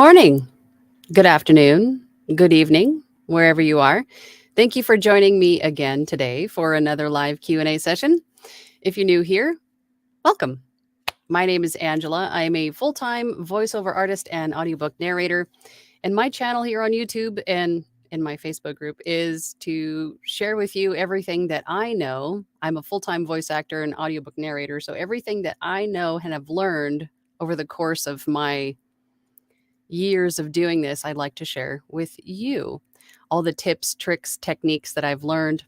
morning, good afternoon, good evening, wherever you are. Thank you for joining me again today for another live Q&A session. If you're new here, welcome. My name is Angela. I am a full-time voiceover artist and audiobook narrator, and my channel here on YouTube and in my Facebook group is to share with you everything that I know. I'm a full-time voice actor and audiobook narrator, so everything that I know and have learned over the course of my years of doing this, I'd like to share with you. All the tips, tricks, techniques that I've learned,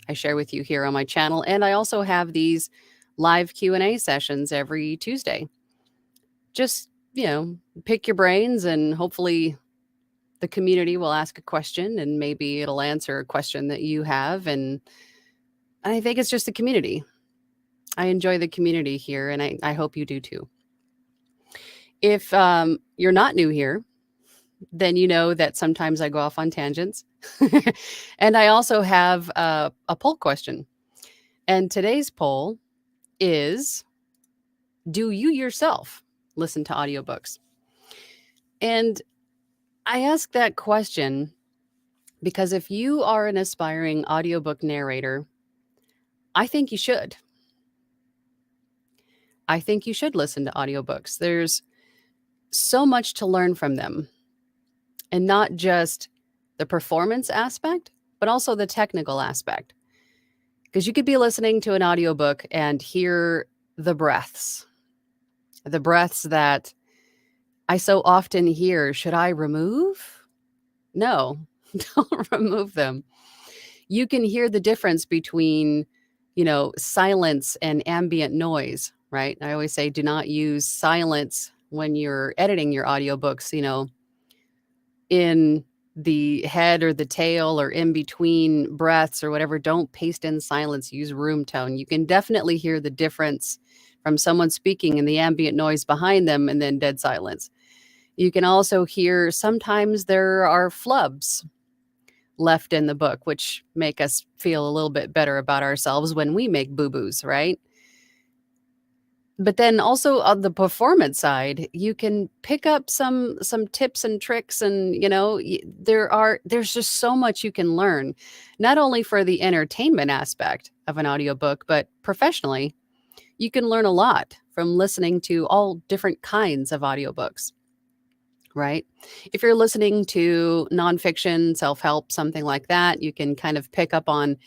I share with you here on my channel. And I also have these live Q&A sessions every Tuesday. Just, pick your brains and hopefully the community will ask a question and maybe it'll answer a question that you have. And I think it's just the community. I enjoy the community here and I hope you do too. If you're not new here, then you know that sometimes I go off on tangents. And I also have a poll question. And today's poll is, do you yourself listen to audiobooks? And I ask that question because if you are an aspiring audiobook narrator, I think you should. I think you should listen to audiobooks. There's so much to learn from them. And not just the performance aspect, but also the technical aspect. Because you could be listening to an audiobook and hear the breaths that I so often hear. Should I remove? No, don't remove them. You can hear the difference between, silence and ambient noise, right? I always say do not use silence when you're editing your audiobooks, in the head or the tail or in between breaths or whatever. Don't paste in silence, use room tone. You can definitely hear the difference from someone speaking and the ambient noise behind them and then dead silence. You can also hear sometimes there are flubs left in the book, which make us feel a little bit better about ourselves when we make boo-boos, right? But then also on the performance side, you can pick up some tips and tricks and, there's just so much you can learn, not only for the entertainment aspect of an audiobook, but professionally. You can learn a lot from listening to all different kinds of audiobooks, right? If you're listening to nonfiction, self-help, something like that, you can kind of pick up on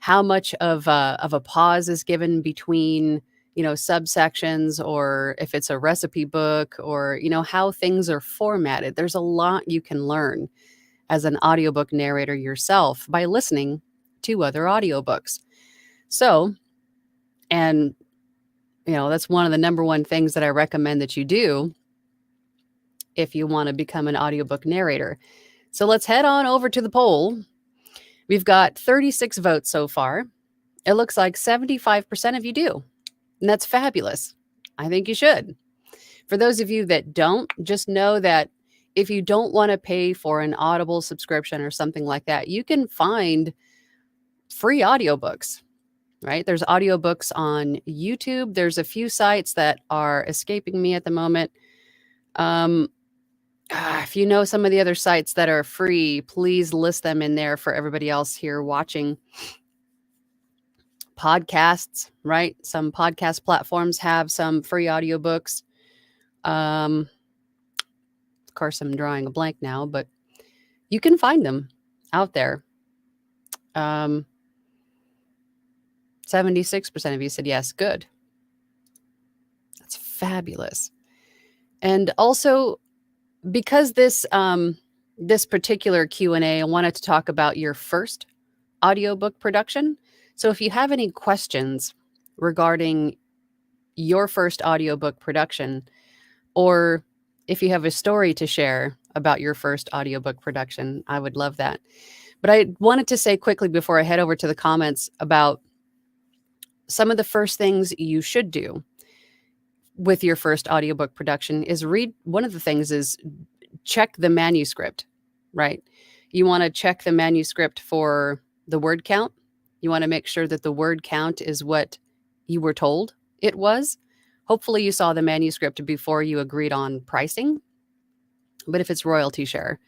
how much of a pause is given between subsections, or if it's a recipe book, or, how things are formatted. There's a lot you can learn as an audiobook narrator yourself by listening to other audiobooks. So, and, that's one of the number one things that I recommend that you do if you want to become an audiobook narrator. So let's head on over to the poll. We've got 36 votes so far. It looks like 75% of you do. And that's fabulous. I think you should. For those of you that don't, just know that if you don't want to pay for an Audible subscription or something like that, you can find free audiobooks, right? There's audiobooks on YouTube. There's a few sites that are escaping me at the moment. If you know some of the other sites that are free, please list them in there for everybody else here watching. Podcasts, right? Some podcast platforms have some free audiobooks. Of course, I'm drawing a blank now, but you can find them out there. 76% of you said yes. Good. That's fabulous. And also, because this particular Q&A, I wanted to talk about your first audiobook production. So if you have any questions regarding your first audiobook production, or if you have a story to share about your first audiobook production, I would love that. But I wanted to say quickly before I head over to the comments about some of the first things you should do with your first audiobook production is read. One of the things is check the manuscript, right? You want to check the manuscript for the word count. You want to make sure that the word count is what you were told it was. Hopefully you saw the manuscript before you agreed on pricing. but if it's royalty share.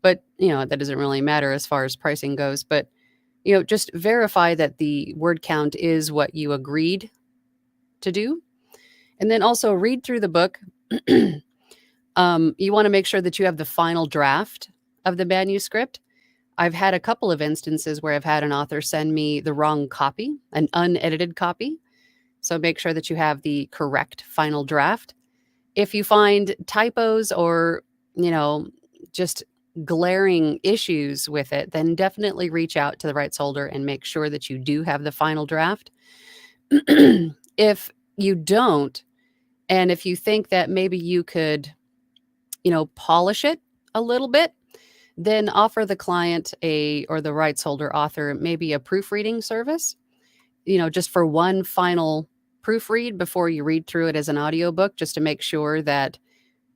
But, that doesn't really matter as far as pricing goes. But, just verify that the word count is what you agreed to do. And then also read through the book. You want to make sure that you have the final draft of the manuscript. I've had a couple of instances where I've had an author send me the wrong copy, an unedited copy. So make sure that you have the correct final draft. If you find typos or, just glaring issues with it, then definitely reach out to the rights holder and make sure that you do have the final draft. If you don't, and if you think that maybe you could, polish it a little bit, then offer the client or the rights holder author maybe a proofreading service, just for one final proofread before you read through it as an audiobook, just to make sure that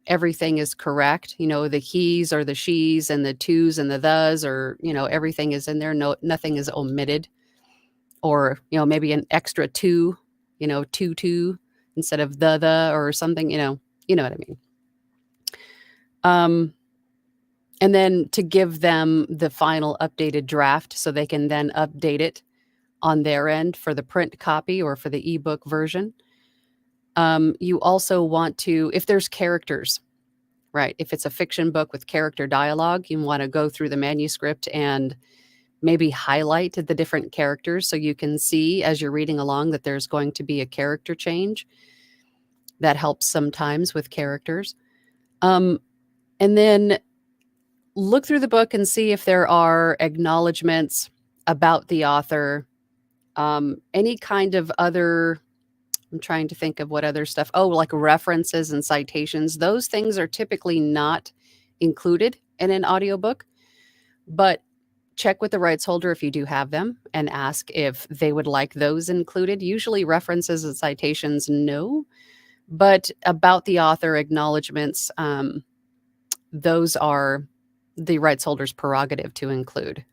everything is correct. The he's or the she's and the to's and the thes, or, everything is in there. No, nothing is omitted. Or, maybe an extra to, to instead of the or something, you know what I mean. And then to give them the final updated draft so they can then update it on their end for the print copy or for the ebook version. You also want to, if there's characters, right? If it's a fiction book with character dialogue, you want to go through the manuscript and maybe highlight the different characters so you can see as you're reading along that there's going to be a character change. That helps sometimes with characters. And then look through the book and see if there are acknowledgments about the author, any kind of other, I'm trying to think of what other stuff. Oh, like references and citations. Those things are typically not included in an audiobook, but check with the rights holder if you do have them and ask if they would like those included. Usually references and citations, no, but about the author acknowledgments, those are the rights holder's prerogative to include.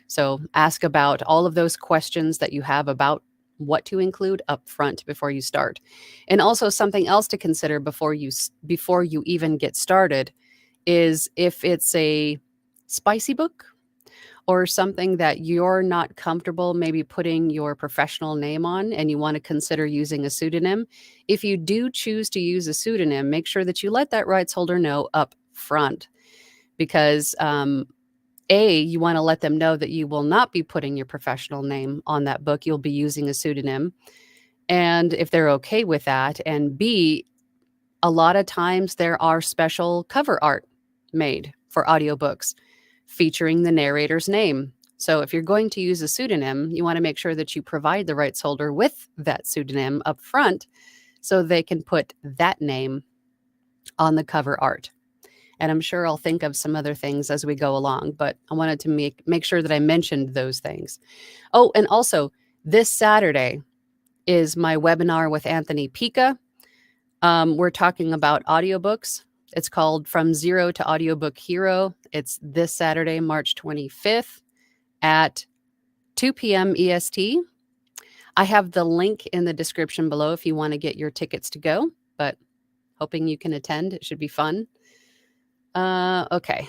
So ask about all of those questions that you have about what to include up front before you start. And also something else to consider before you even get started is if it's a spicy book or something that you're not comfortable maybe putting your professional name on and you want to consider using a pseudonym. If you do choose to use a pseudonym, make sure that you let that rights holder know up front, because you want to let them know that you will not be putting your professional name on that book. You'll be using a pseudonym. And if they're okay with that, and B, a lot of times there are special cover art made for audiobooks featuring the narrator's name. So if you're going to use a pseudonym, you want to make sure that you provide the rights holder with that pseudonym up front so they can put that name on the cover art. And I'm sure I'll think of some other things as we go along, but I wanted to make sure that I mentioned those things. Oh, and also this Saturday is my webinar with Anthony Pica. We're talking about audiobooks. It's called From Zero to Audiobook Hero. It's this Saturday, March 25th at 2 p.m. EST. I have the link in the description below if you want to get your tickets to go, but hoping you can attend. It should be fun. Okay,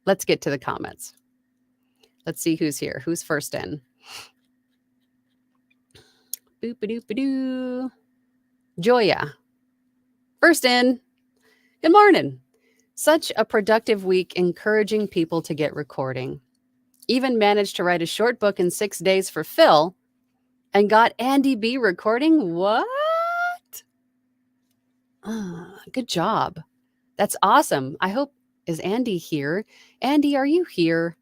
let's get to the comments. Let's see who's here. Who's first in? Boop-a-doop-a-doo. Joya. First in. Good morning. Such a productive week encouraging people to get recording. Even managed to write a short book in 6 days for Phil and got Andy B recording. What? Good job. That's awesome. I hope, is Andy here? Andy, are you here?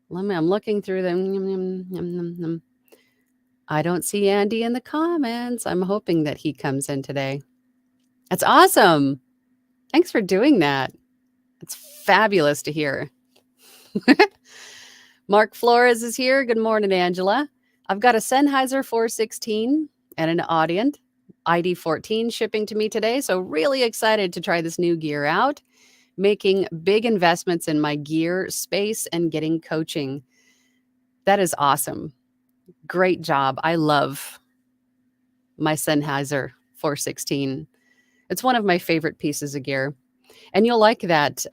I'm looking through them. I don't see Andy in the comments. I'm hoping that he comes in today. That's awesome. Thanks for doing that. It's fabulous to hear. Mark Flores is here. Good morning, Angela. I've got a Sennheiser 416 and an Audient ID 14 shipping to me today. So really excited to try this new gear out, making big investments in my gear space and getting coaching. That is awesome. Great job. I love my Sennheiser 416. It's one of my favorite pieces of gear. And you'll like that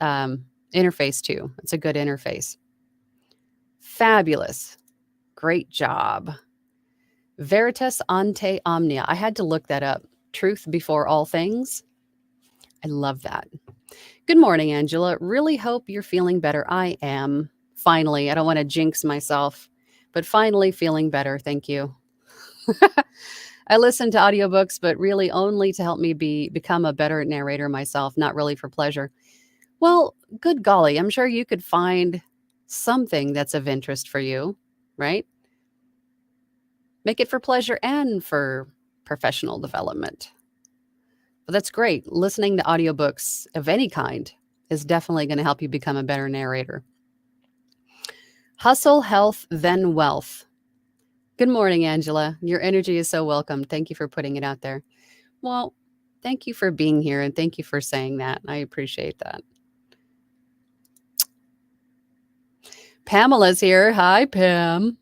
interface too. It's a good interface. Fabulous. Great job. Veritas ante omnia. I had to look that up. Truth before all things. I love that. Good morning, Angela. Really hope you're feeling better. I am. Finally. I don't want to jinx myself, but finally feeling better. Thank you. I listen to audiobooks, but really only to help me become a better narrator myself, not really for pleasure. Well, good golly, I'm sure you could find something that's of interest for you, right? Make it for pleasure and for professional development. But that's great. Listening to audiobooks of any kind is definitely going to help you become a better narrator. Hustle, health, then wealth. Good morning, Angela. Your energy is so welcome. Thank you for putting it out there. Well, thank you for being here and thank you for saying that. I appreciate that. Pamela's here. Hi, Pam.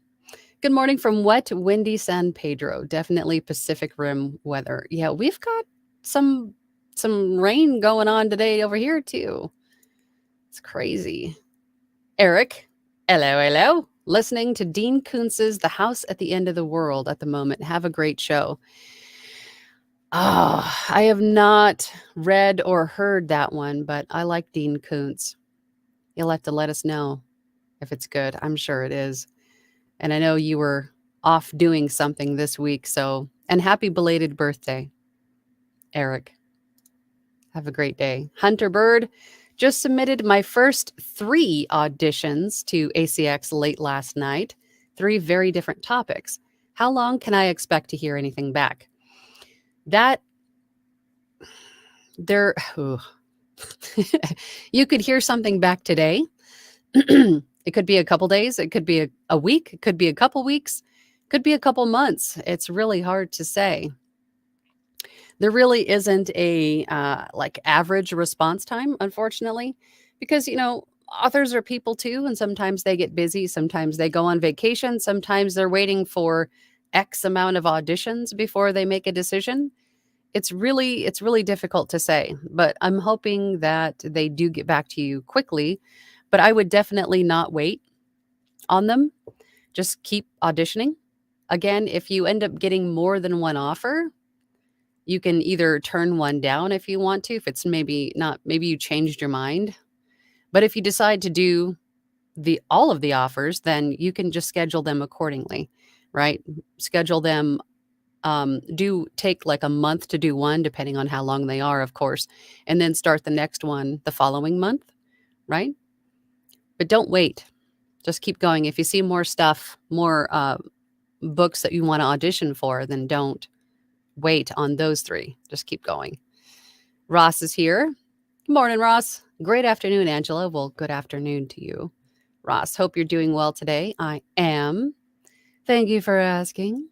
Good morning from wet, windy San Pedro. Definitely Pacific Rim weather. Yeah, we've got some rain going on today over here too. It's crazy. Eric, hello. Listening to Dean Koontz's The House at the End of the World at the moment. Have a great show. Oh, I have not read or heard that one, but I like Dean Koontz. You'll have to let us know if it's good. I'm sure it is. And I know you were off doing something this week, and happy belated birthday, Eric. Have a great day. Hunter Bird, just submitted my first 3 auditions to ACX late last night. 3 very different topics. How long can I expect to hear anything back? You could hear something back today. It could be a couple days. It could be a week. It could be a couple weeks. It could be a couple months. It's really hard to say. There really isn't a average response time, unfortunately, because, authors are people too, and sometimes they get busy. Sometimes they go on vacation. Sometimes they're waiting for X amount of auditions before they make a decision. It's really difficult to say, but I'm hoping that they do get back to you quickly. But I would definitely not wait on them. Just keep auditioning. Again, if you end up getting more than one offer, you can either turn one down if you want to, if it's maybe you changed your mind. But if you decide to do all of the offers, then you can just schedule them accordingly, right? Schedule them. Do take like a month to do one, depending on how long they are, of course, and then start the next one the following month, right? But don't wait. Just keep going. If you see more stuff, more books that you want to audition for, then don't wait on those 3. Just keep going. Ross is here. Good morning, Ross. Great afternoon, Angela. Well, good afternoon to you, Ross. Hope you're doing well today. I am. Thank you for asking.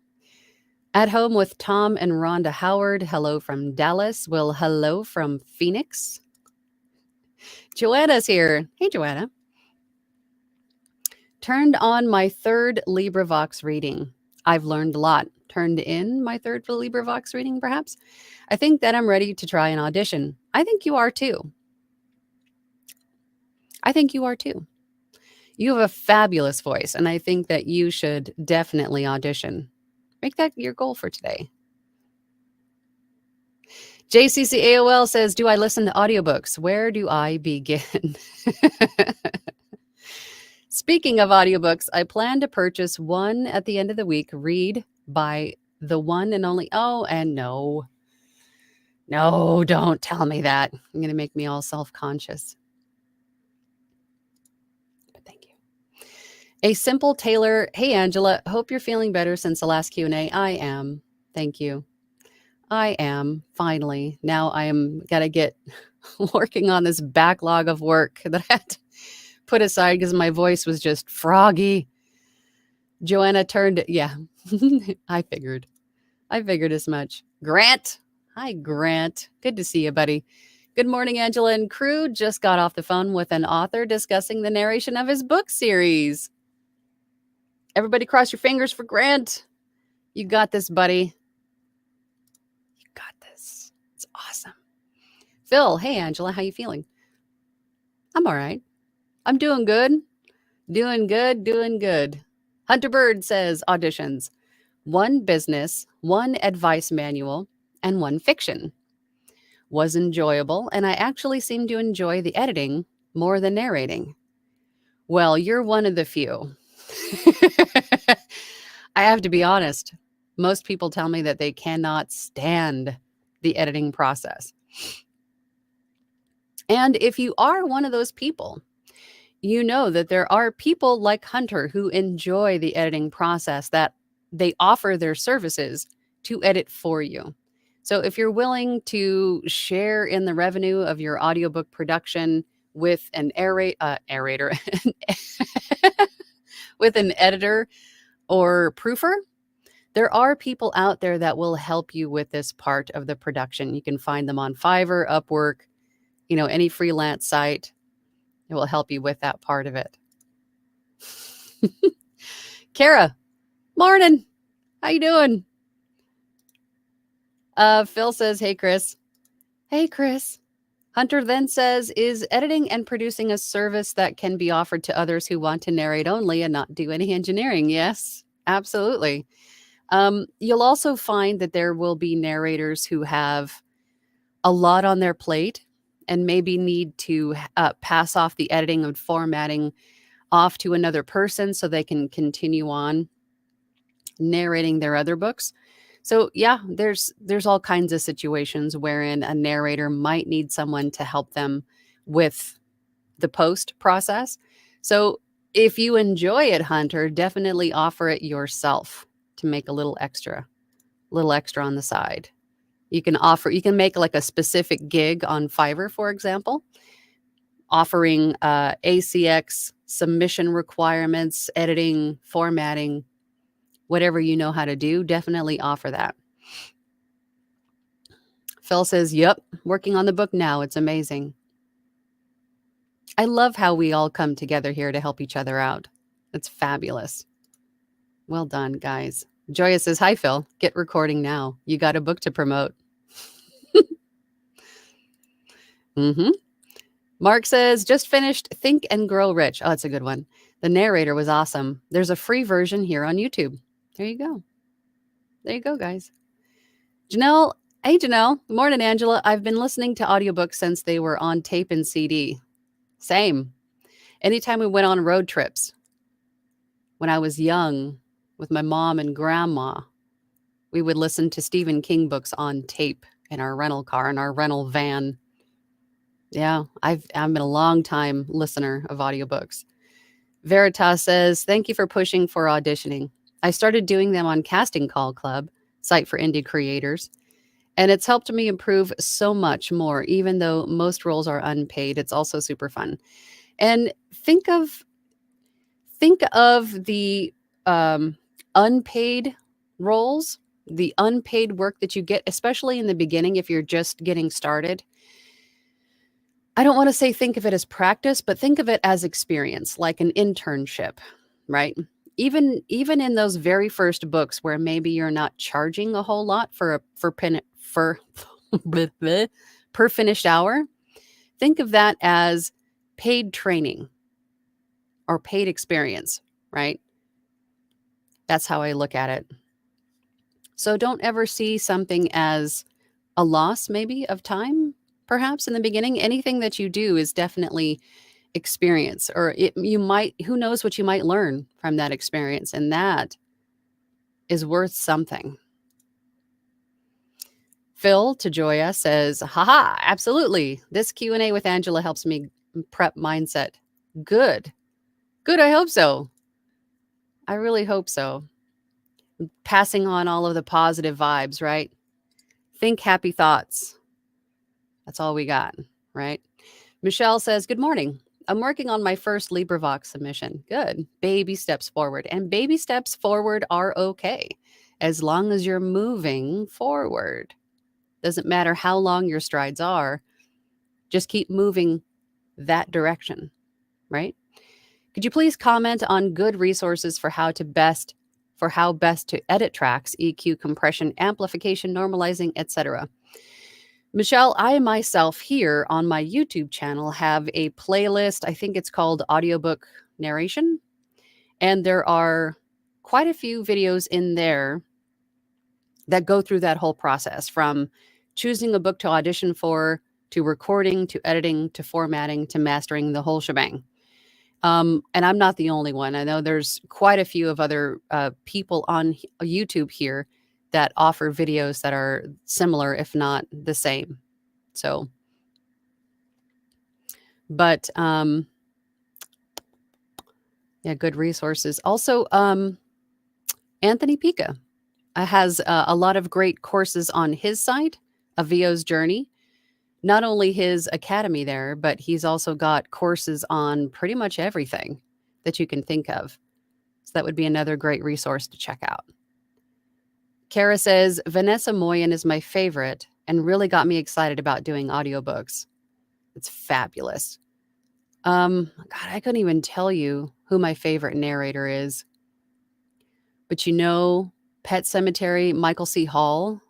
At home with Tom and Rhonda Howard. Hello from Dallas. Well, hello from Phoenix. Joanna's here. Hey, Joanna. Turned on my 3rd LibriVox reading. I've learned a lot. Turned in my 3rd LibriVox reading, perhaps. I think that I'm ready to try an audition. I think you are too. You have a fabulous voice, and I think that you should definitely audition. Make that your goal for today. JCC AOL says, do I listen to audiobooks? Where do I begin? Speaking of audiobooks, I plan to purchase one at the end of the week, read by the one and only, no, don't tell me that. You're going to make me all self-conscious. But thank you. A Simple Tailor. Hey, Angela, hope you're feeling better since the last Q&A. I am. Thank you. I am. Finally. Now I am got to get working on this backlog of work that I had to put aside because my voice was just froggy. Joanna turned it. Yeah, I figured as much. Grant. Hi, Grant. Good to see you, buddy. Good morning, Angela and crew. Just got off the phone with an author discussing the narration of his book series. Everybody cross your fingers for Grant. You got this, buddy. You got this. It's awesome. Phil, hey, Angela, how you feeling? I'm all right. I'm doing good. Doing good, doing good. Hunter Bird says auditions. 1 business, 1 advice manual, and 1 fiction. Was enjoyable, and I actually seem to enjoy the editing more than narrating. Well, you're one of the few. I have to be honest. Most people tell me that they cannot stand the editing process. And if you are one of those people, you know that there are people like Hunter who enjoy the editing process, that they offer their services to edit for you. So if you're willing to share in the revenue of your audiobook production with an aerator, with an editor or proofer, there are people out there that will help you with this part of the production. You can find them on Fiverr, Upwork, any freelance site. It will help you with that part of it. Kara, morning. How you doing? Phil says, hey, Chris. Hey, Chris. Hunter then says, is editing and producing a service that can be offered to others who want to narrate only and not do any engineering? Yes, absolutely. You'll also find that there will be narrators who have a lot on their plate and maybe need to pass off the editing and formatting off to another person so they can continue on narrating their other books. So yeah, there's all kinds of situations wherein a narrator might need someone to help them with the post process. So if you enjoy it, Hunter, definitely offer it yourself to make a little extra on the side. You can make like a specific gig on Fiverr, for example, offering ACX submission requirements, editing, formatting, whatever you know how to do, definitely offer that. Phil says, yep, working on the book now. It's amazing. I love how we all come together here to help each other out. It's fabulous. Well done, guys. Joya says, hi, Phil. Get recording now. You got a book to promote. Mark says, just finished Think and Grow Rich. Oh, that's a good one. The narrator was awesome. There's a free version here on YouTube. There you go. There you go, guys. Janelle. Hey, Janelle. Good morning, Angela. I've been listening to audiobooks since they were on tape and CD. Same. Anytime we went on road trips, when I was young with my mom and grandma, we would listen to Stephen King books on tape in our rental car, in our rental van. Yeah, I've been a long time listener of audiobooks. Veritas says, thank you for pushing for auditioning. I started doing them on Casting Call Club, site for indie creators, and it's helped me improve so much more, even though most roles are unpaid. It's also super fun. And think of the unpaid roles, the unpaid work that you get, especially in the beginning if you're just getting started. I don't want to say think of it as practice, but think of it as experience, like an internship, right? Even in those very first books where maybe you're not charging a whole lot for per finished hour, think of that as paid training or paid experience, right? That's how I look at it. So don't ever see something as a loss maybe of time, perhaps in the beginning. Anything that you do is definitely experience, or who knows what you might learn from that experience, and that is worth something. Phil to Joya says, haha, absolutely. This Q&A with Angela helps me prep mindset. Good. I hope so. I really hope so. Passing on all of the positive vibes, right? Think happy thoughts. That's all we got, right? Michelle says, good morning. I'm working on my first LibriVox submission. Good. Baby steps forward. And baby steps forward are okay, as long as you're moving forward. Doesn't matter how long your strides are. Just keep moving that direction, right? Could you please comment on good resources for how best to edit tracks, EQ, compression, amplification, normalizing, etc.? Michelle, I myself here on my YouTube channel have a playlist. I think it's called Audiobook Narration. And there are quite a few videos in there that go through that whole process, from choosing a book to audition for, to recording, to editing, to formatting, to mastering, the whole shebang. And I'm not the only one. I know there's quite a few of other people on YouTube here that offer videos that are similar, if not the same. So, but yeah, good resources. Also, Anthony Pica has a lot of great courses on his site, A VO's Journey. Not only his academy there, but he's also got courses on pretty much everything that you can think of. So that would be another great resource to check out. Kara says, Vanessa Moyen is my favorite and really got me excited about doing audiobooks. It's fabulous. God, I couldn't even tell you who my favorite narrator is. But Pet Sematary, Michael C. Hall,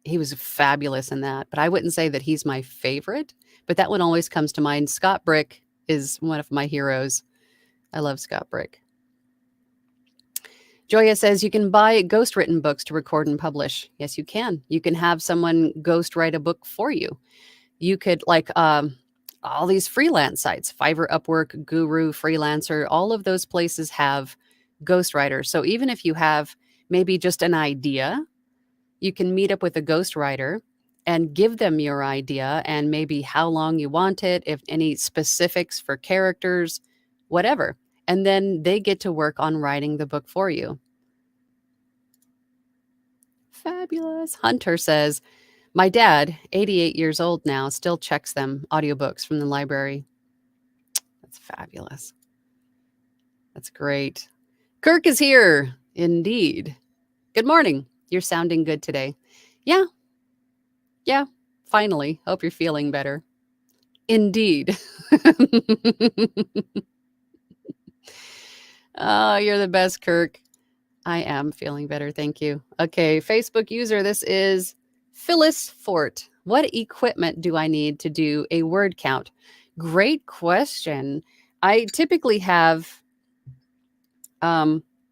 he was fabulous in that. But I wouldn't say that he's my favorite, but that one always comes to mind. Scott Brick is one of my heroes. I love Scott Brick. Joya says you can buy ghostwritten books to record and publish. Yes, you can. You can have someone ghostwrite a book for you. You could, like, all these freelance sites, Fiverr, Upwork, Guru, Freelancer, all of those places have ghostwriters. So even if you have maybe just an idea, you can meet up with a ghostwriter and give them your idea and maybe how long you want it, if any specifics for characters, whatever. And then they get to work on writing the book for you. Fabulous. Hunter says, my dad, 88 years old now, still checks them, audiobooks from the library. That's fabulous. That's great. Kirk is here. Indeed. Good morning. You're sounding good today. Yeah. Finally. Hope you're feeling better. Indeed. Oh, you're the best, Kirk. I am feeling better. Thank you. Okay. Facebook user, this is Phyllis Fort. What equipment do I need to do a word count? Great question. I typically have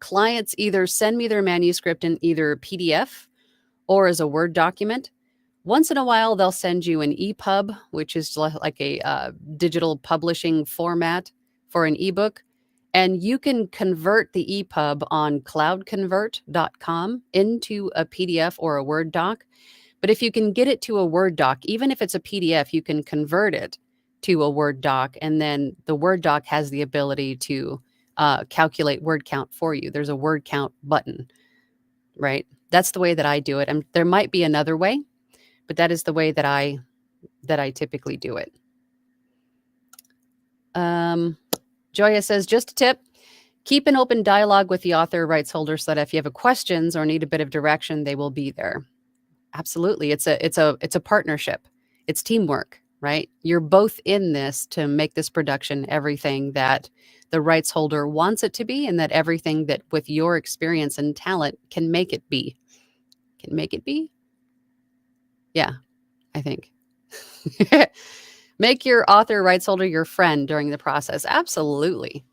clients either send me their manuscript in either PDF or as a Word document. Once in a while, they'll send you an EPUB, which is like a digital publishing format for an ebook. And you can convert the EPUB on cloudconvert.com into a PDF or a Word doc. But if you can get it to a Word doc, even if it's a PDF, you can convert it to a Word doc. And then the Word doc has the ability to calculate word count for you. There's a word count button, right? That's the way that I do it. And there might be another way, but that is the way that I typically do it. Joya says, just a tip, keep an open dialogue with the author rights holder so that if you have questions or need a bit of direction, they will be there. Absolutely. It's a partnership. It's teamwork, right? You're both in this to make this production everything that the rights holder wants it to be, and that everything that with your experience and talent can make it be. Can make it be? Yeah, I think. Make your author rights holder your friend during the process. Absolutely.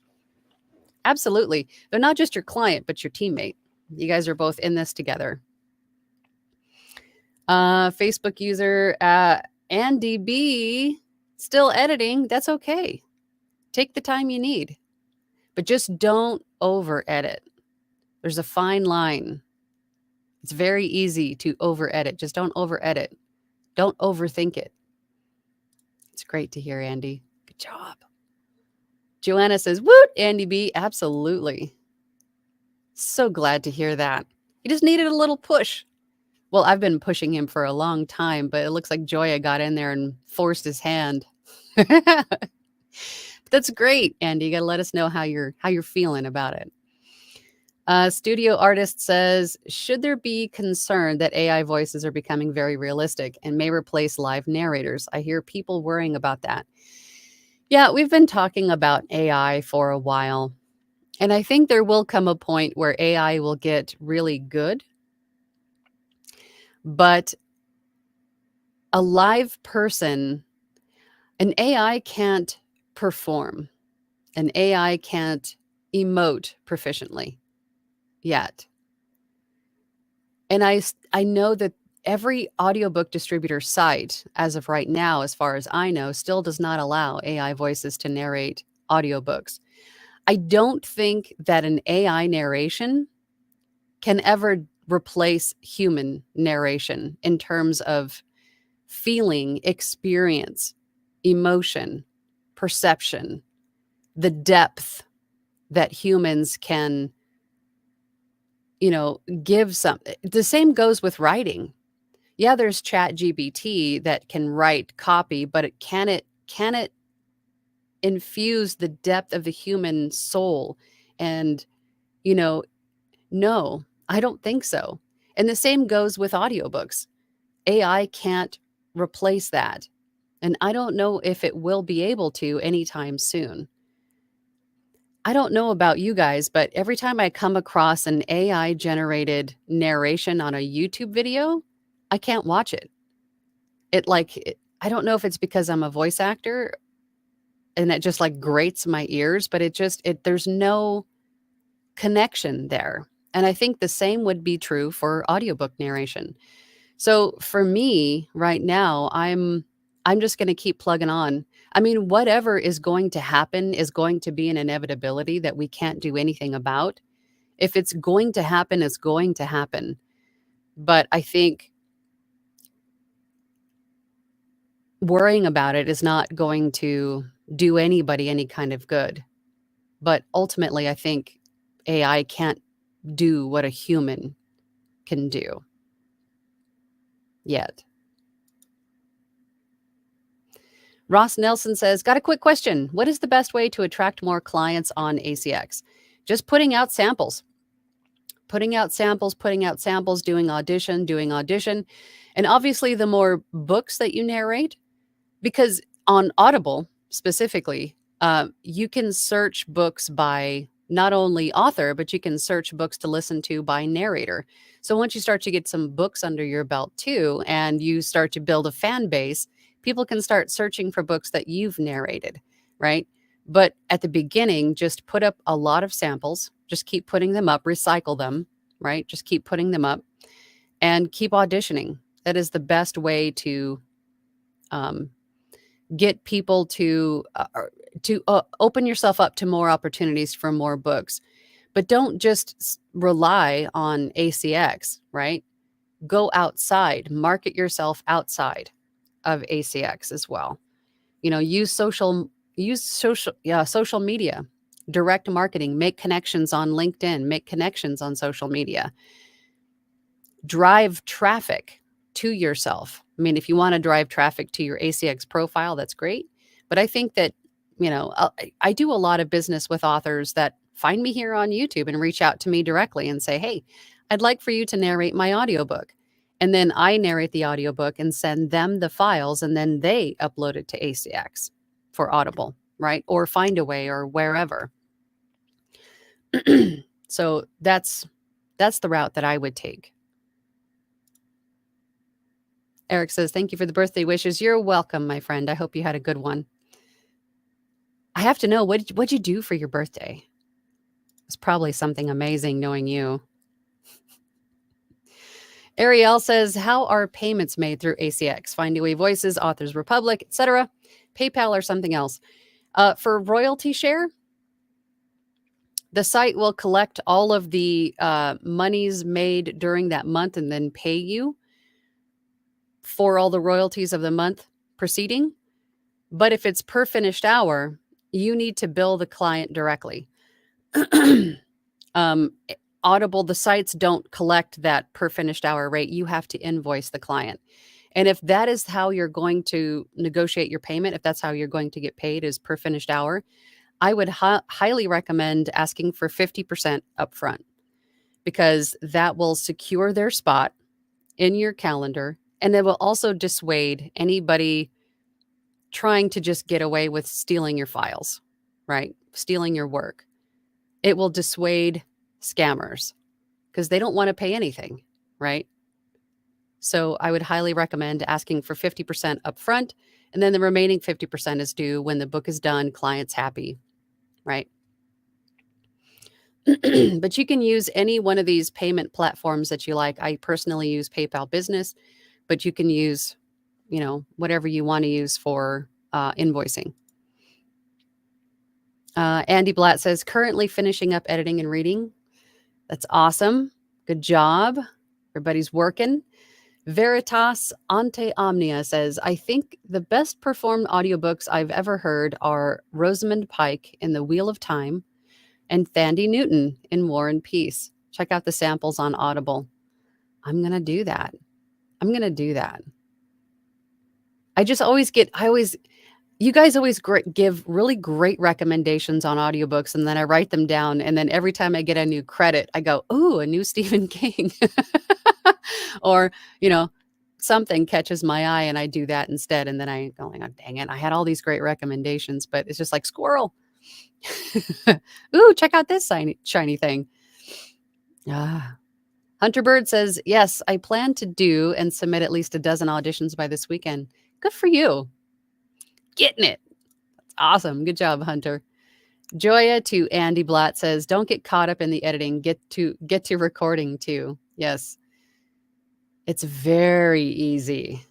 Absolutely. They're not just your client, but your teammate. You guys are both in this together. Facebook user, Andy B, still editing. That's okay. Take the time you need, but just don't over edit. There's a fine line. It's very easy to over edit. Just don't over edit. Don't overthink it. It's great to hear, Andy. Good job. Joanna says, woot, Andy B. Absolutely. So glad to hear that. He just needed a little push. Well, I've been pushing him for a long time, but it looks like Joya got in there and forced his hand. That's great, Andy. You got to let us know how you're feeling about it. Studio artist says, should there be concern that AI voices are becoming very realistic and may replace live narrators? I hear people worrying about that. Yeah, we've been talking about AI for a while, and I think there will come a point where AI will get really good. But a live person, an AI can't perform. An AI can't emote proficiently yet. And I know that every audiobook distributor site, as of right now, as far as I know, still does not allow AI voices to narrate audiobooks. I don't think that an AI narration can ever replace human narration in terms of feeling, experience, emotion, perception, the depth that humans can, give some. The same goes with writing. Yeah, there's Chat GPT that can write copy, but can it infuse the depth of the human soul? And, you know, no, I don't think so. And the same goes with audiobooks. AI can't replace that. And I don't know if it will be able to anytime soon. I don't know about you guys, but every time I come across an AI generated narration on a YouTube video, I can't watch it. I don't know if it's because I'm a voice actor and that just like grates my ears, but there's no connection there. And I think the same would be true for audiobook narration. So for me right now, I'm just going to keep plugging on. I mean, whatever is going to happen is going to be an inevitability that we can't do anything about. If it's going to happen, it's going to happen. But I think worrying about it is not going to do anybody any kind of good. But ultimately, I think AI can't do what a human can do yet. Ross Nelson says, got a quick question. What is the best way to attract more clients on ACX? Just putting out samples, putting out samples, doing audition. And obviously, the more books that you narrate, because on Audible specifically, you can search books by not only author, but you can search books to listen to by narrator. So once you start to get some books under your belt too, and you start to build a fan base, people can start searching for books that you've narrated, right? But at the beginning, just put up a lot of samples, just keep putting them up, recycle them, right? Just keep putting them up and keep auditioning. That is the best way to um, get people to open yourself up to more opportunities for more books. But don't just rely on ACX, right? Go outside, market yourself outside of ACX as well. Social media, direct marketing, make connections on LinkedIn, make connections on social media, drive traffic to yourself. I mean, if you want to drive traffic to your ACX profile, that's great. But I think that, I do a lot of business with authors that find me here on YouTube and reach out to me directly and say, hey, I'd like for you to narrate my audiobook. And then I narrate the audiobook and send them the files, and then they upload it to ACX for Audible, right? Or Findaway or wherever. So that's the route that I would take. Eric says, thank you for the birthday wishes. You're welcome, my friend. I hope you had a good one. I have to know, what'd you do for your birthday? It's probably something amazing knowing you. Ariel says, how are payments made through ACX? Findaway Voices, Authors Republic, etc. PayPal or something else. For royalty share, the site will collect all of the monies made during that month and then pay you for all the royalties of the month preceding. But if it's per finished hour, you need to bill the client directly. Audible, the sites don't collect that per finished hour rate. You have to invoice the client. And if that is how you're going to negotiate your payment, if that's how you're going to get paid is per finished hour, I would highly recommend asking for 50% upfront, because that will secure their spot in your calendar. And it will also dissuade anybody trying to just get away with stealing your files, right? Stealing your work. It will dissuade scammers because they don't want to pay anything, right? So I would highly recommend asking for 50% upfront, and then the remaining 50% is due when the book is done, client's happy, right? But you can use any one of these payment platforms that you like. I personally use PayPal Business, but you can use, whatever you want to use for invoicing. Andy Blatt says, currently finishing up editing and reading. That's awesome. Good job. Everybody's working. Veritas Ante Omnia says, I think the best performed audiobooks I've ever heard are Rosamund Pike in The Wheel of Time and Thandie Newton in War and Peace. Check out the samples on Audible. I'm going to do that. You guys always give really great recommendations on audiobooks, and then I write them down. And then every time I get a new credit, I go, ooh, a new Stephen King. Or, something catches my eye and I do that instead. And then I go, oh, dang it, I had all these great recommendations, but it's just like squirrel. Ooh, check out this shiny thing. Hunter Bird says, yes, I plan to do and submit at least a dozen auditions by this weekend. Good for you. Getting it. That's awesome. Good job, Hunter. Joya to Andy Blatt says, don't get caught up in the editing. Get to recording too. Yes. It's very easy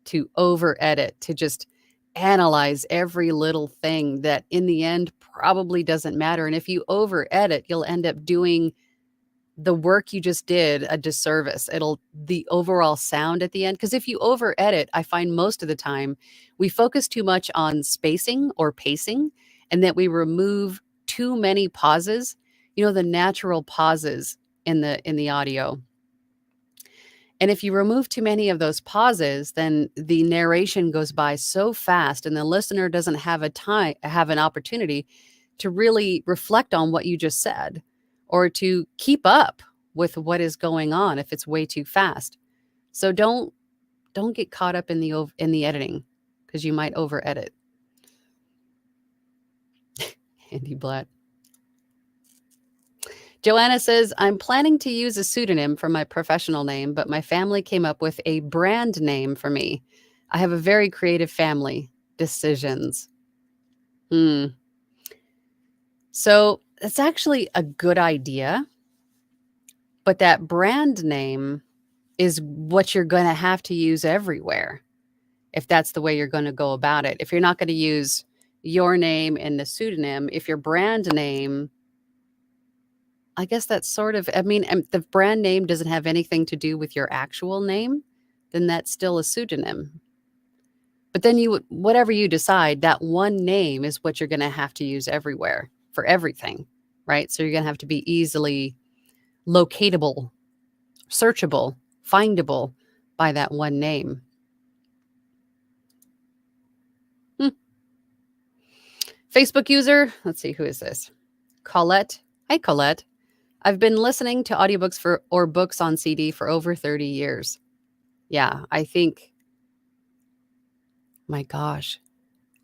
to over edit, to just analyze every little thing that in the end probably doesn't matter. And if you over edit, you'll end up doing the work you just did a disservice. The overall sound at the end. Because if you over edit, I find most of the time we focus too much on spacing or pacing, and that we remove too many pauses, the natural pauses in the audio. And if you remove too many of those pauses, then the narration goes by so fast and the listener doesn't have an opportunity to really reflect on what you just said, or to keep up with what is going on if it's way too fast. So don't get caught up in the editing, because you might over edit. Andy Blatt. Joanna says, I'm planning to use a pseudonym for my professional name, but my family came up with a brand name for me. I have a very creative family. Decisions. So it's actually a good idea, but that brand name is what you're going to have to use everywhere, if that's the way you're going to go about it. If you're not going to use your name in the pseudonym, if your brand name, I guess that's sort of, the brand name doesn't have anything to do with your actual name, then that's still a pseudonym. But then whatever you decide, that one name is what you're going to have to use everywhere for everything, right? So you're going to have to be easily locatable, searchable, findable by that one name. Facebook user, let's see, who is this? Colette. Hi, Colette. I've been listening to audiobooks or books on CD for over 30 years. Yeah, I think, my gosh,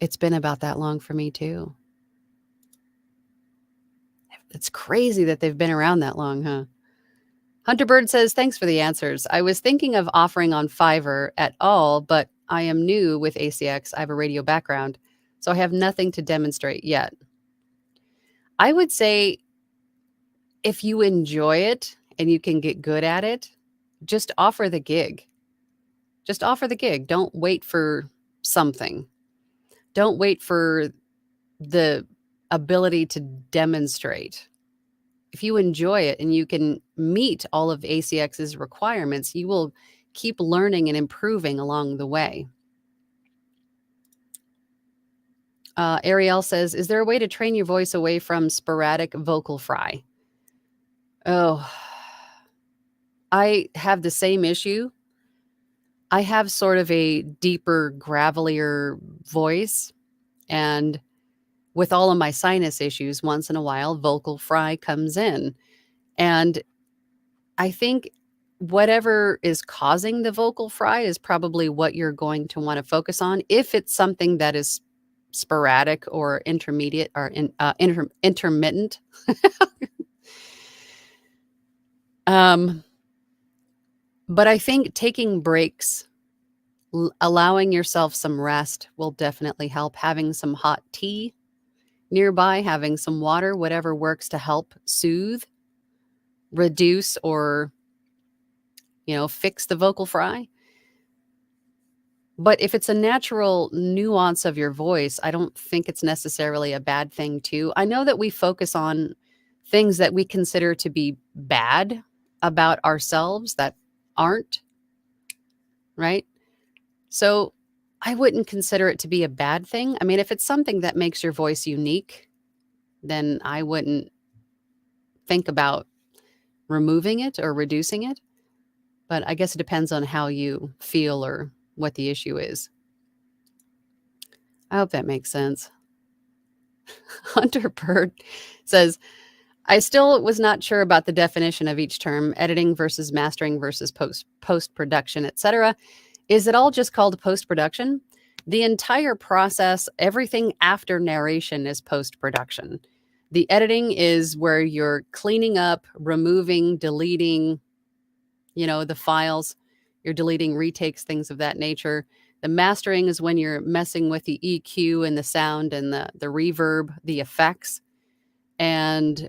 it's been about that long for me too. It's crazy that they've been around that long, huh? Hunter Bird says, thanks for the answers. I was thinking of offering on Fiverr at all, but I am new with ACX. I have a radio background, so I have nothing to demonstrate yet. I would say if you enjoy it and you can get good at it, just offer the gig. Just offer the gig. Don't wait for something. Don't wait for the ability to demonstrate. If you enjoy it and you can meet all of ACX's requirements, you will keep learning and improving along the way. Ariel says, is there a way to train your voice away from sporadic vocal fry? Oh, I have the same issue. I have sort of a deeper, gravelier voice, and with all of my sinus issues, once in a while, vocal fry comes in. And I think whatever is causing the vocal fry is probably what you're going to want to focus on. If it's something that is sporadic or intermediate or intermittent, But I think taking breaks, allowing yourself some rest will definitely help. Having some hot tea nearby, having some water, whatever works to help soothe, reduce, or, fix the vocal fry. But if it's a natural nuance of your voice, I don't think it's necessarily a bad thing too. I know that we focus on things that we consider to be bad about ourselves that aren't, right? So I wouldn't consider it to be a bad thing. I mean, if it's something that makes your voice unique, then I wouldn't think about removing it or reducing it. But I guess it depends on how you feel or what the issue is. I hope that makes sense. Hunter Bird says, I still was not sure about the definition of each term, editing versus mastering versus post-production, etc. Is it all just called post-production? The entire process, everything after narration is post-production. The editing is where you're cleaning up, removing, deleting, the files. You're deleting retakes, things of that nature. The mastering is when you're messing with the EQ and the sound and the reverb, the effects. And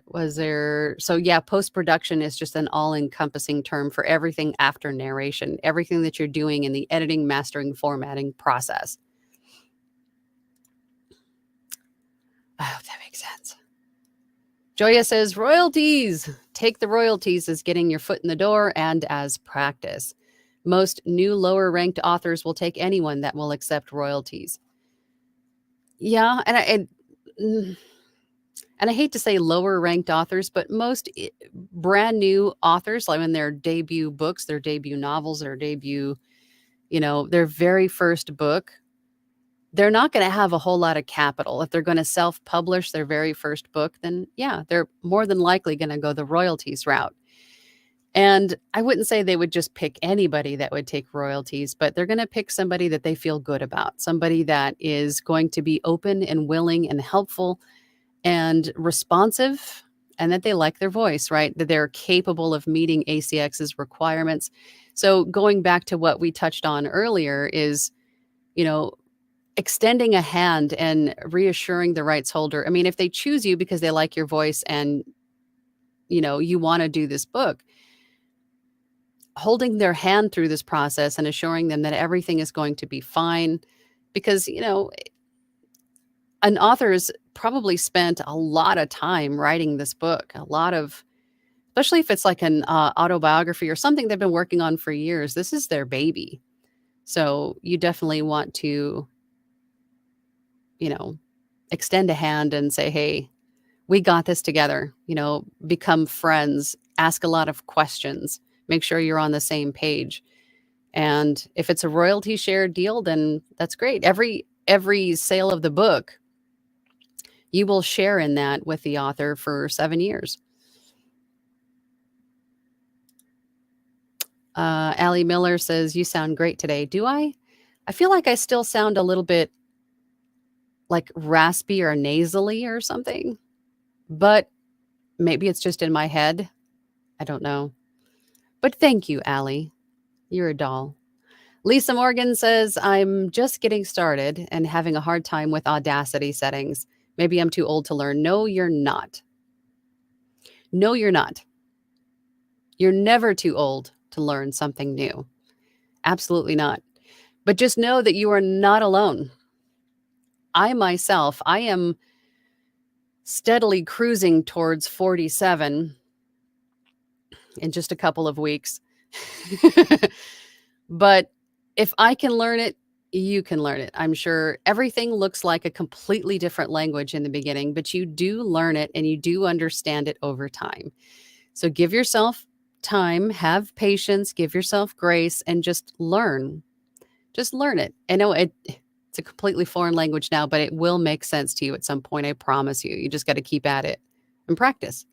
post-production is just an all-encompassing term for everything after narration, everything that you're doing in the editing, mastering, formatting process. I hope that makes sense. Joya says, royalties. Take the royalties as getting your foot in the door and as practice. Most new lower-ranked authors will take anyone that will accept royalties. Yeah, and I hate to say lower-ranked authors, but most brand new authors, like in their debut books, their debut novels, their debut, their very first book, they're not going to have a whole lot of capital. If they're going to self-publish their very first book, then yeah, they're more than likely going to go the royalties route. And I wouldn't say they would just pick anybody that would take royalties, but they're going to pick somebody that they feel good about, somebody that is going to be open and willing and helpful and responsive, and that they like their voice, right? That they're capable of meeting ACX's requirements. So going back to what we touched on earlier is, extending a hand and reassuring the rights holder. I mean, if they choose you because they like your voice and, you want to do this book, holding their hand through this process and assuring them that everything is going to be fine, because, an author's probably spent a lot of time writing this book, especially if it's like an autobiography or something they've been working on for years. This is their baby. So you definitely want to, extend a hand and say, hey, we got this together, become friends, ask a lot of questions, make sure you're on the same page. And if it's a royalty share deal, then that's great. Every sale of the book, you will share in that with the author for 7 years. Allie Miller says, you sound great today. Do I? I feel like I still sound a little bit like raspy or nasally or something, but maybe it's just in my head. I don't know. But thank you, Allie. You're a doll. Lisa Morgan says, I'm just getting started and having a hard time with Audacity settings. Maybe I'm too old to learn. No, you're not. No, you're not. You're never too old to learn something new. Absolutely not. But just know that you are not alone. I myself, I am steadily cruising towards 47 in just a couple of weeks. But if I can learn it, you can learn it. I'm sure everything looks like a completely different language in the beginning, but you do learn it and you do understand it over time. So give yourself time, have patience, give yourself grace, and just learn. Just learn it. I know it's a completely foreign language now, but it will make sense to you at some point. I promise you. You just got to keep at it and practice.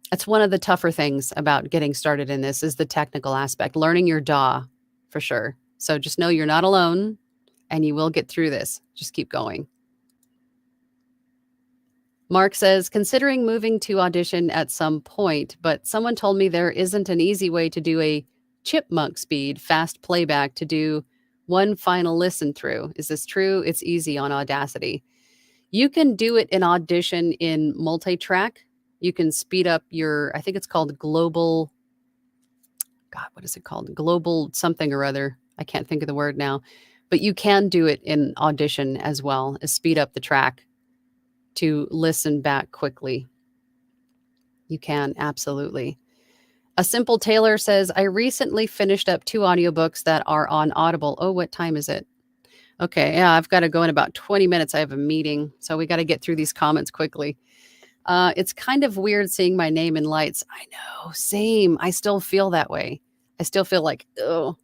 That's one of the tougher things about getting started in this is the technical aspect, learning your DAW for sure. So just know you're not alone and you will get through this. Just keep going. Mark says, considering moving to audition at some point, but someone told me there isn't an easy way to do a chipmunk speed fast playback to do one final listen through. Is this true? It's easy on Audacity. You can do it in Audition in multi-track. You can speed up I think it's called global, God, what is it called? Global something or other. I can't think of the word now. But you can do it in Audition as well, as speed up the track to listen back quickly. You can, absolutely. A Simple Tailor says, I recently finished up 2 audiobooks that are on Audible. Oh, what time is it? Okay, yeah, I've got to go in about 20 minutes. I have a meeting, so we got to get through these comments quickly. It's kind of weird seeing my name in lights. I know, same. I still feel that way. I still feel like, oh,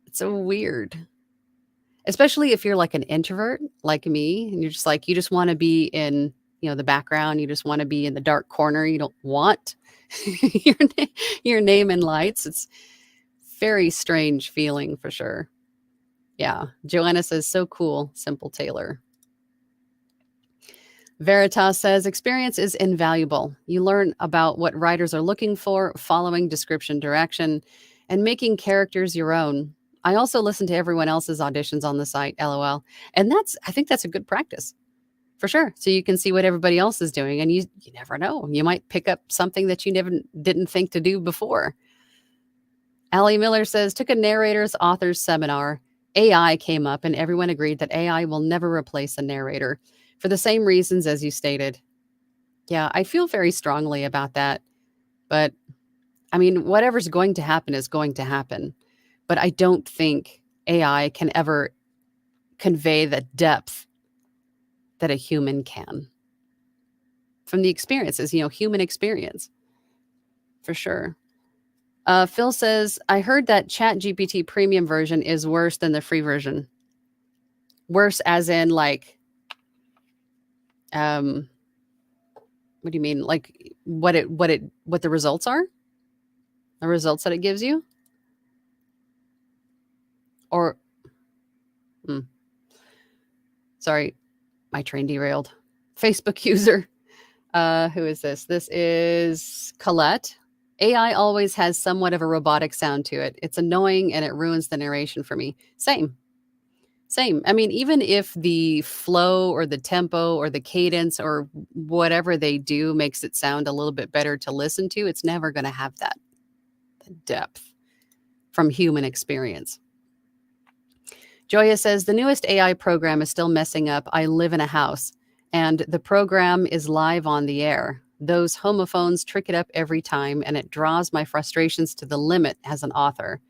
it's so weird. Especially if you're like an introvert like me, and you're just like, you just want to be in, the background. You just want to be in the dark corner. You don't want your, your name in lights. It's very strange feeling for sure. Yeah. Joanna says, so cool, Simple Tailor. Veritas says, experience is invaluable. You learn about what writers are looking for, following description direction, and making characters your own. I also listen to everyone else's auditions on the site, LOL. And I think that's a good practice for sure. So you can see what everybody else is doing, and you never know. You might pick up something that you didn't think to do before. Allie Miller says, took a narrator's author's seminar. AI came up and everyone agreed that AI will never replace a narrator for the same reasons as you stated. Yeah, I feel very strongly about that. But I mean, whatever's going to happen is going to happen. But I don't think AI can ever convey the depth that a human can from the experiences, human experience, for sure. Phil says, I heard that ChatGPT premium version is worse than the free version. Worse as in like, what do you mean? Like what the results are? The results that it gives you? Or, sorry, my train derailed. Facebook user. Who is this? This is Colette. AI always has somewhat of a robotic sound to it. It's annoying and it ruins the narration for me. Same. I mean, even if the flow or the tempo or the cadence or whatever they do makes it sound a little bit better to listen to, it's never going to have that depth from human experience. Joya says, the newest AI program is still messing up. I live in a house and the program is live on the air. Those homophones trick it up every time and it draws my frustrations to the limit as an author.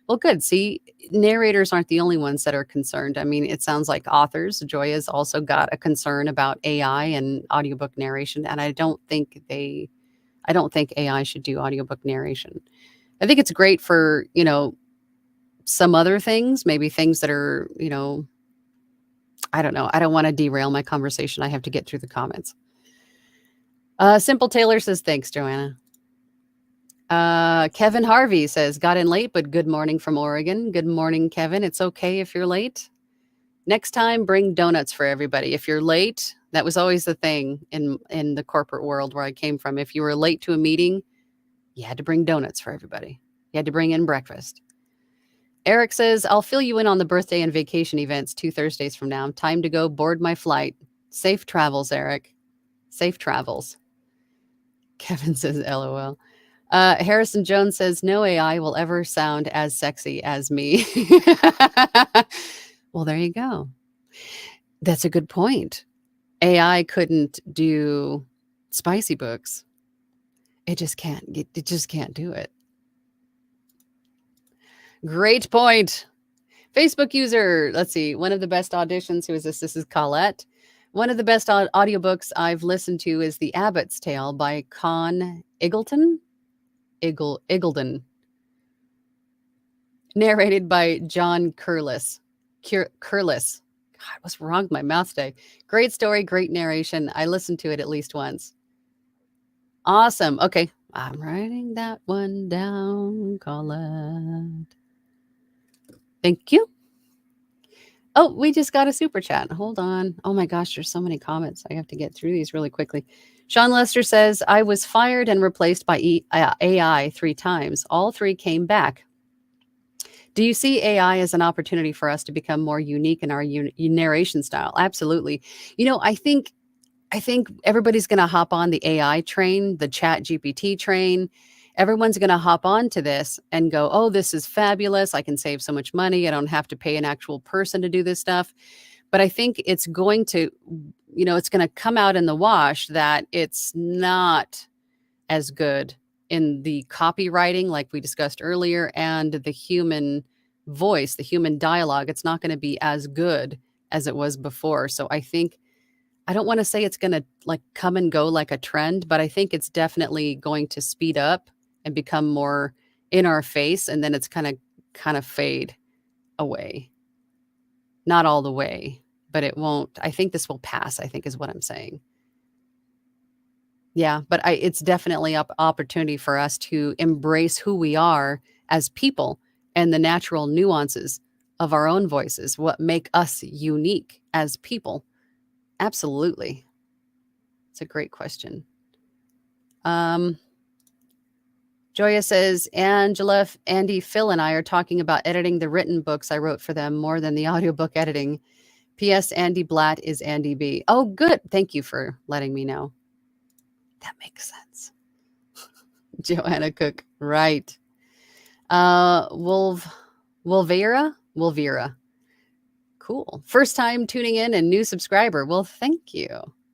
Well, good. See, narrators aren't the only ones that are concerned. I mean, it sounds like authors. Joya's also got a concern about AI and audiobook narration, and I don't think AI should do audiobook narration. I think it's great for, some other things, maybe things that are, I don't know. I don't want to derail my conversation. I have to get through the comments. Simple Tailor says, thanks, Joanna. Kevin Harvey says, got in late, but good morning from Oregon. Good morning, Kevin. It's okay if you're late. Next time, bring donuts for everybody. If you're late, that was always the thing in the corporate world where I came from. If you were late to a meeting, you had to bring donuts for everybody. You had to bring in breakfast. Eric says, I'll fill you in on the birthday and vacation events 2 Thursdays from now. Time to go board my flight. Safe travels, Eric. Safe travels. Kevin says, LOL. Harrison Jones says, no AI will ever sound as sexy as me. Well, there you go. That's a good point. AI couldn't do spicy books. It just can't do it. Great point. Facebook user, let's see, one of the best auditions. Who is this? This is Colette. One of the best audiobooks I've listened to is The Abbot's Tale by Con Iggulden. Narrated by John Curlis. Curlis. God, what's wrong with my mouth today? Great story, great narration. I listened to it at least once. Awesome. Okay. I'm writing that one down, Colette. Thank you. Oh, we just got a super chat. Hold on. Oh my gosh, there's so many comments. I have to get through these really quickly. Sean Lester says, I was fired and replaced by AI 3 times. All 3 came back. Do you see AI as an opportunity for us to become more unique in our narration style? Absolutely. I think everybody's going to hop on the AI train, the Chat GPT train. Everyone's going to hop onto this and go, "Oh, this is fabulous. I can save so much money. I don't have to pay an actual person to do this stuff." But I think it's going to, it's going to come out in the wash that it's not as good in the copywriting, like we discussed earlier, and the human voice, the human dialogue. It's not going to be as good as it was before. So I don't want to say it's going to like come and go like a trend, but I think it's definitely going to speed up and become more in our face, and then it's kind of fade away. Not all the way, but it won't. I think this will pass, I think is what I'm saying. Yeah, but it's definitely an opportunity for us to embrace who we are as people and the natural nuances of our own voices, what make us unique as people. Absolutely. It's a great question. Joya says, Angela, Andy, Phil, and I are talking about editing the written books I wrote for them more than the audiobook editing. P.S. Andy Blatt is Andy B. Oh, good. Thank you for letting me know. That makes sense. Joanna Cook, right. Wolvera? Cool. First time tuning in and new subscriber. Well, thank you.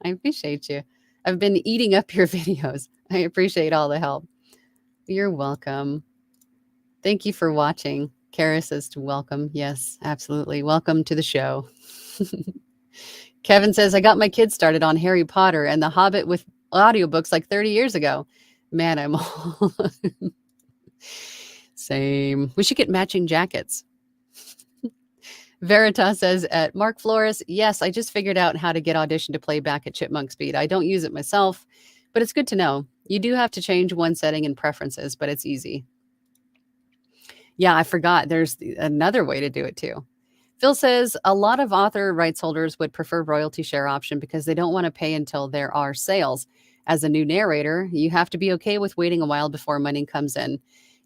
I appreciate you. I've been eating up your videos. I appreciate all the help. You're welcome. Thank you for watching. Kara says to welcome. Yes, absolutely. Welcome to the show. Kevin says, I got my kids started on Harry Potter and The Hobbit with audiobooks like 30 years ago. Man, I'm all... Same. We should get matching jackets. Veritas says at Mark Flores, yes, I just figured out how to get Audition to play back at chipmunk speed. I don't use it myself, but it's good to know. You do have to change one setting in preferences, but it's easy. Yeah, I forgot. There's another way to do it too. Phil says a lot of author rights holders would prefer royalty share option because they don't want to pay until there are sales. As a new narrator, you have to be okay with waiting a while before money comes in.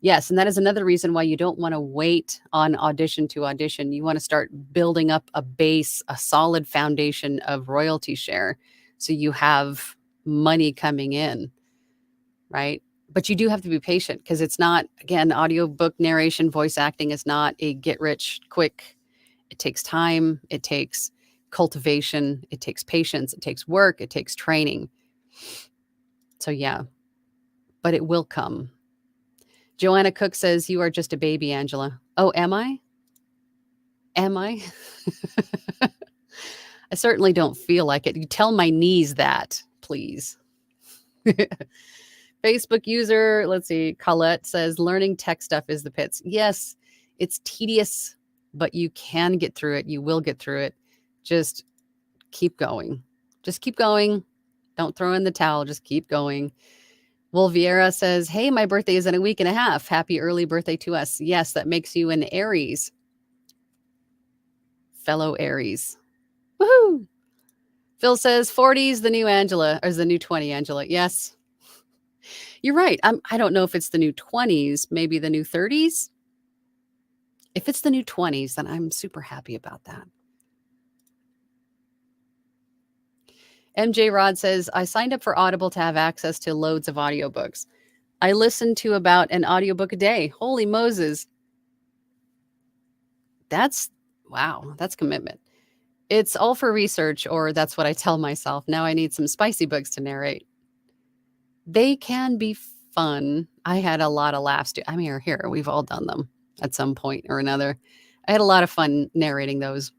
Yes, and that is another reason why you don't want to wait on audition to audition. You want to start building up a base, a solid foundation of royalty share so you have money coming in, right? But you do have to be patient because it's not, again, audiobook narration, voice acting is not a get rich quick. It takes time, it takes cultivation, it takes patience, it takes work, it takes training. So yeah, but it will come. Joanna Cook says, you are just a baby, Angela. Oh, am I? Am I? I certainly don't feel like it. You tell my knees that, please. Facebook user, let's see, Colette says, learning tech stuff is the pits. Yes, it's tedious, but you can get through it. You will get through it. Just keep going. Just keep going. Don't throw in the towel. Just keep going. Wolviera says, hey, my birthday is in a week and a half. Happy early birthday to us. Yes, that makes you an Aries. Fellow Aries. Woohoo! Phil says 40 is the new Angela, or is the new 20, Angela. Yes. You're right. I don't know if it's the new 20s, maybe the new 30s. If it's the new 20s, then I'm super happy about that. MJ Rod says, I signed up for Audible to have access to loads of audiobooks. I listen to about an audiobook a day. Holy Moses. Wow, that's commitment. It's all for research, or that's what I tell myself. Now I need some spicy books to narrate. They can be fun. I had a lot of laughs too. I mean, here, we've all done them at some point or another. I had a lot of fun narrating those.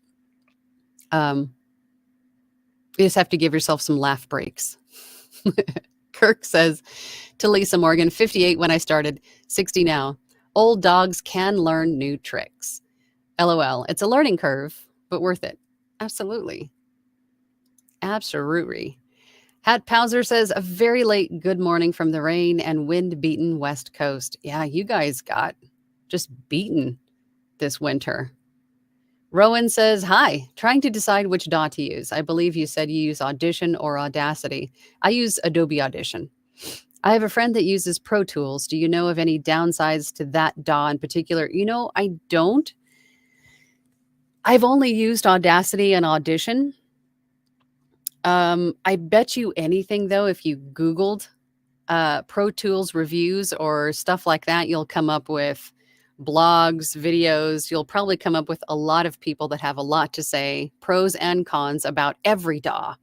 You just have to give yourself some laugh breaks. Kirk says to Lisa Morgan, 58 when I started, 60 now. Old dogs can learn new tricks. LOL. It's a learning curve, but worth it. Absolutely. Absolutely. Hat Powser says, a very late good morning from the rain and wind-beaten West Coast. Yeah, you guys got just beaten this winter. Rowan says, hi, trying to decide which DAW to use. I believe you said you use Audition or Audacity. I use Adobe Audition. I have a friend that uses Pro Tools. Do you know of any downsides to that DAW in particular? I don't. I've only used Audacity and Audition. I bet you anything, though, if you Googled Pro Tools reviews or stuff like that, you'll come up with blogs, videos. You'll probably come up with a lot of people that have a lot to say, pros and cons about every DAW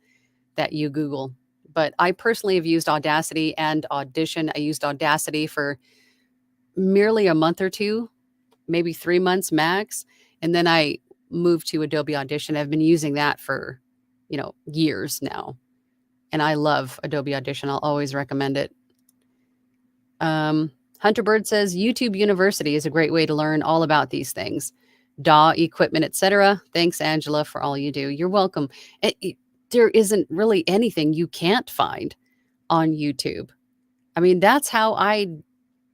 that you Google. But I personally have used Audacity and Audition. I used Audacity for merely a month or two, maybe 3 months max. And then I moved to Adobe Audition. I've been using that for, years now. And I love Adobe Audition. I'll always recommend it. Hunterbird says YouTube University is a great way to learn all about these things, DAW, equipment, etc. Thanks, Angela, for all you do. You're welcome. There isn't really anything you can't find on YouTube. I mean, that's how I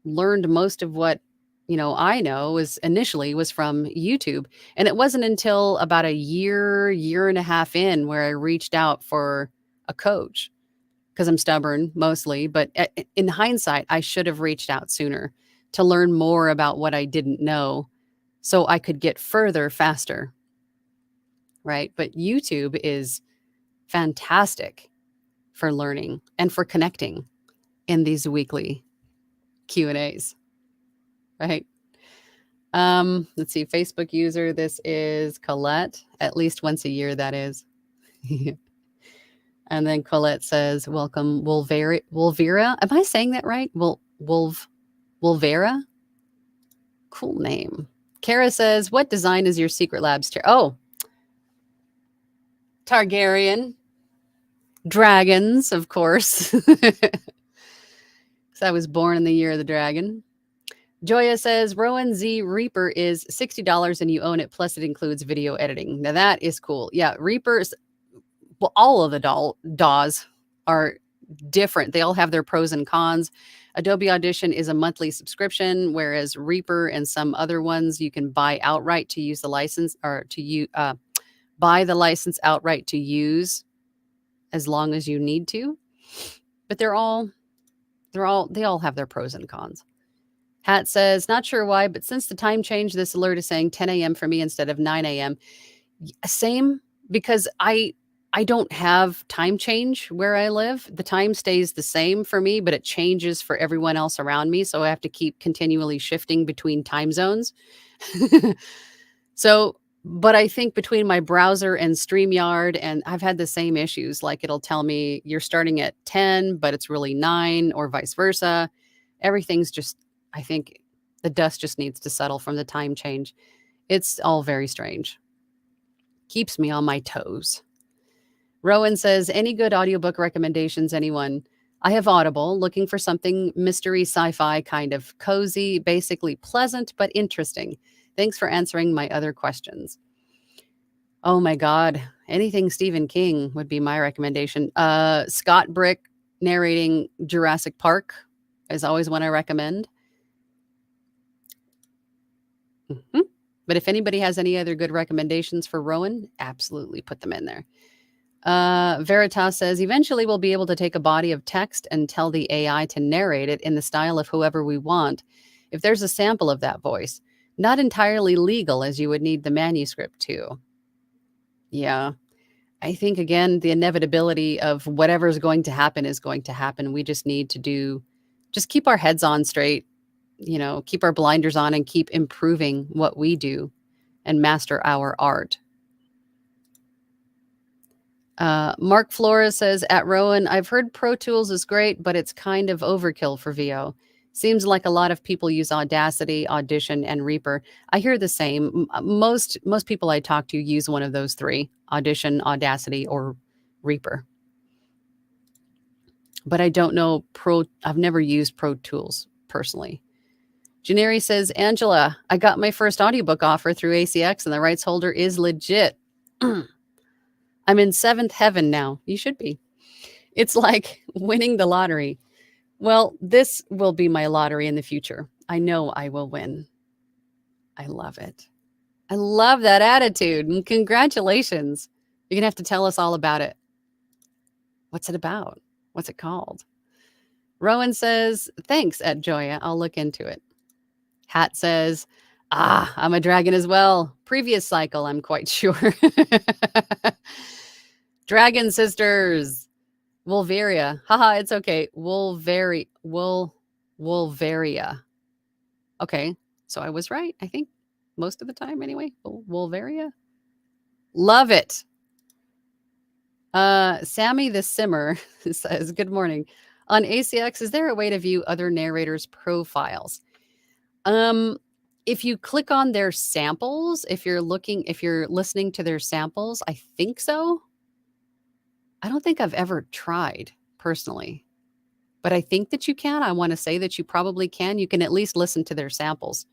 learned most of what I know was from YouTube. And it wasn't until about a year and a half in where I reached out for a coach, because I'm stubborn mostly. But in hindsight, I should have reached out sooner to learn more about what I didn't know so I could get further faster. Right. But YouTube is fantastic for learning and for connecting in these weekly Q&As. Right. Let's see. Facebook user. This is Colette. At least once a year, that is. And then Colette says, welcome, Wolvera. Am I saying that right? Wolvera? Cool name. Kara says, what design is your Secret Labs chair? Oh, Targaryen. Dragons, of course. Because I was born in the year of the dragon. Joya says, Rowan Z Reaper is $60 and you own it, plus it includes video editing. Now that is cool. Yeah, Reaper's, well, all of the DAWs are different. They all have their pros and cons. Adobe Audition is a monthly subscription, whereas Reaper and some other ones you can buy outright to use the license, or buy the license outright to use as long as you need to. But they all have their pros and cons. Hat says, not sure why, but since the time change, this alert is saying 10 a.m. for me instead of 9 a.m. Same, because I don't have time change where I live. The time stays the same for me, but it changes for everyone else around me. So I have to keep continually shifting between time zones. But I think between my browser and StreamYard, and I've had the same issues. Like it'll tell me you're starting at 10, but it's really 9, or vice versa. Everything's just, I think the dust just needs to settle from the time change. It's all very strange. Keeps me on my toes. Rowan says, any good audiobook recommendations, anyone? I have Audible, looking for something mystery sci-fi, kind of cozy, basically pleasant, but interesting. Thanks for answering my other questions. Oh my God. Anything Stephen King would be my recommendation. Scott Brick narrating Jurassic Park is always one I recommend. But if anybody has any other good recommendations for Rowan, absolutely put them in there. Veritas says, eventually we'll be able to take a body of text and tell the AI to narrate it in the style of whoever we want. If there's a sample of that voice, not entirely legal, as you would need the manuscript to. Yeah. I think, again, the inevitability of whatever's going to happen is going to happen. We just need to just keep our heads on straight, keep our blinders on and keep improving what we do and master our art. Mark Flores says, at Rowan, I've heard Pro Tools is great, but it's kind of overkill for VO. Seems like a lot of people use Audacity, Audition, and Reaper. I hear the same. Most people I talk to use one of those three: Audition, Audacity, or Reaper. But I don't know I've never used Pro Tools personally. Janeri says, Angela, I got my first audiobook offer through ACX and the rights holder is legit. I'm in 7th heaven now. You should be. It's like winning the lottery. Well, this will be my lottery in the future. I know I will win. I love it. I love that attitude, and congratulations. You're gonna have to tell us all about it. What's it about? What's it called? Rowan says, thanks, at Joya. I'll look into it. Hat says, I'm a dragon as well. Previous cycle, I'm quite sure. Dragon sisters. Wolveria. Haha, it's okay. Wolveria. Okay, so I was right, I think. Most of the time, anyway. Wolveria. Love it. Sammy the Simmer says, good morning. On ACX, is there a way to view other narrators' profiles? If you click on their samples, if you're listening to their samples, I think so. I don't think I've ever tried personally, but I think that you can. I want to say that you probably can. You can at least listen to their samples.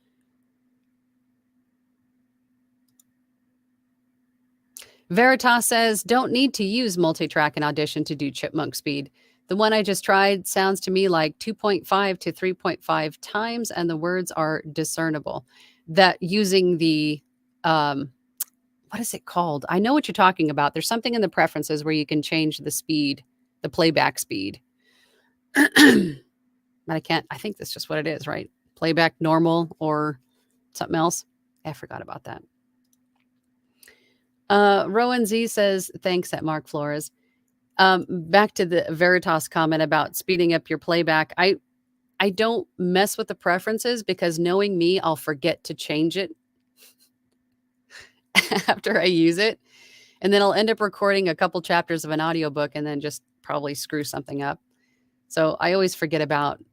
Veritas says, don't need to use multi-track in Audition to do chipmunk speed. The one I just tried sounds to me like 2.5 to 3.5 times, and the words are discernible. That using the, what is it called? I know what you're talking about. There's something in the preferences where you can change the speed, the playback speed. But I think that's just what it is, right? Playback normal or something else. I forgot about that. Rowan Z says, thanks, at Mark Flores. Back to the Veritas comment about speeding up your playback. I don't mess with the preferences because knowing me, I'll forget to change it after I use it. And then I'll end up recording a couple chapters of an audiobook and then just probably screw something up. So I always forget about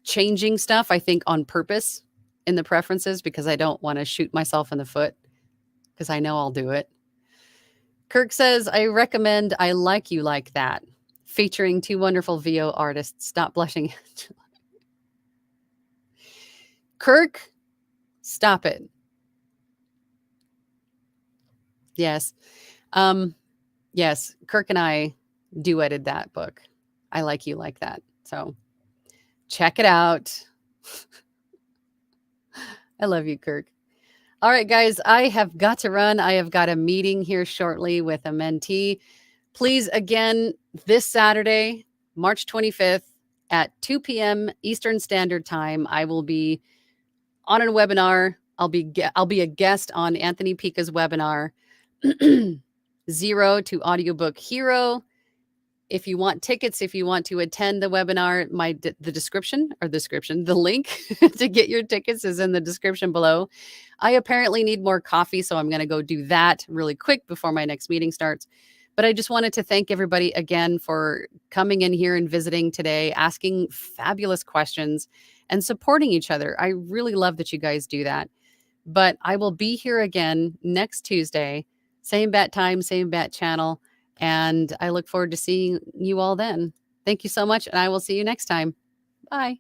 changing stuff, I think, on purpose in the preferences because I don't want to shoot myself in the foot because I know I'll do it. Kirk says, I recommend I Like You Like That, featuring two wonderful VO artists. Stop blushing. Kirk, stop it. Yes. Yes, Kirk and I duetted that book. I Like You Like That. So check it out. I love you, Kirk. All right, guys, I have got to run. I have got a meeting here shortly with a mentee. Please, again, this Saturday, March 25th at 2 p.m. Eastern Standard Time, I will be on a webinar. I'll be a guest on Anthony Pica's webinar, Zero to Audiobook Hero. If you want tickets, if you want to attend the webinar, the link to get your tickets is in the description below. I apparently need more coffee, so I'm going to go do that really quick before my next meeting starts. But I just wanted to thank everybody again for coming in here and visiting today, asking fabulous questions and supporting each other. I really love that you guys do that. But I will be here again next Tuesday, same bat time, same bat channel. And I look forward to seeing you all then. Thank you so much, and I will see you next time. Bye.